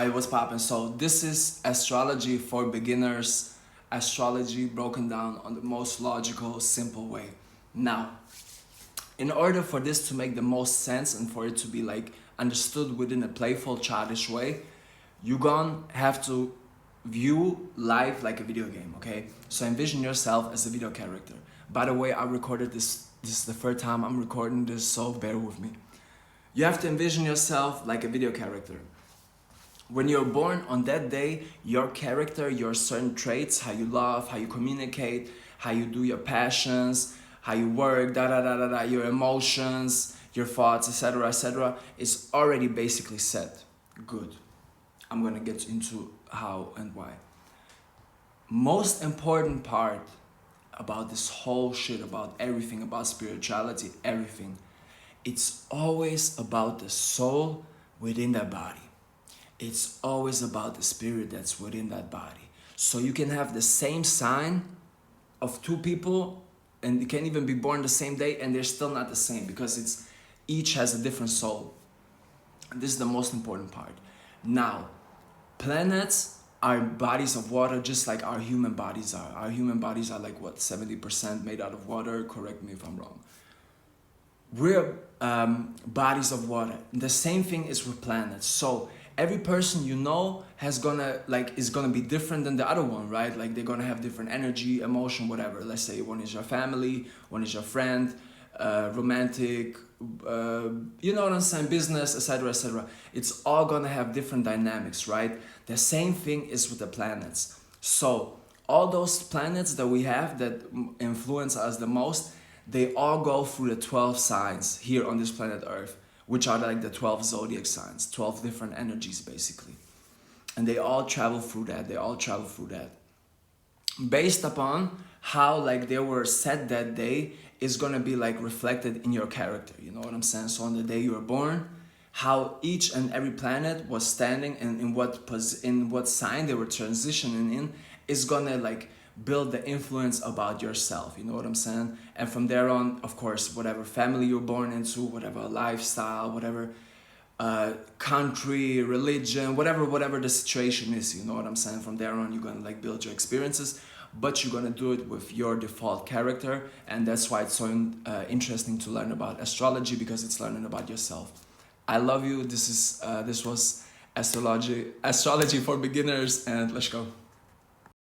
What's poppin'? So this is astrology for beginners. Astrology broken down on the most logical, simple way. Now, in order for this to make the most sense and for it to be like understood within a playful, childish way, you're gonna have to view life like a video game, okay? So envision yourself as a video character. By the way, I recorded this is the third time I'm recording this, so bear with me. You have to envision yourself like a video character. When you're born on that day, your character, your certain traits, how you love, how you communicate, how you do your passions, how you work, your emotions, your thoughts, etc., is already basically set. Good. I'm gonna get into how and why. Most important part about this whole shit, about everything, about spirituality, everything, it's always about the soul within the body. It's always about the spirit that's within that body. So you can have the same sign of two people and they can even be born the same day and they're still not the same because each has a different soul. This is the most important part. Now, planets are bodies of water just like our human bodies are. Our human bodies are like what, 70% made out of water? Correct me if I'm wrong. We're bodies of water. The same thing is with planets. So every person you know is gonna be different than the other one, right? Like they're gonna have different energy, emotion, whatever. Let's say one is your family, one is your friend, romantic, you know what I'm saying, business, etc. It's all gonna have different dynamics, right? The same thing is with the planets. So all those planets that we have that influence us the most, they all go through the 12 signs here on this planet Earth, which are like the 12 zodiac signs, 12 different energies basically. And they all travel through that. Based upon how like they were set that day is gonna be like reflected in your character, you know what I'm saying? So on the day you were born, how each and every planet was standing and in what sign they were transitioning in is gonna like build the influence about yourself, you know what I'm saying? And from there on, of course, whatever family you're born into, whatever lifestyle, whatever country, religion, whatever the situation is, you know what I'm saying? From there on, you're gonna like build your experiences, but you're gonna do it with your default character, and that's why it's so interesting to learn about astrology, because it's learning about yourself. I love you. This was astrology for beginners, and let's go.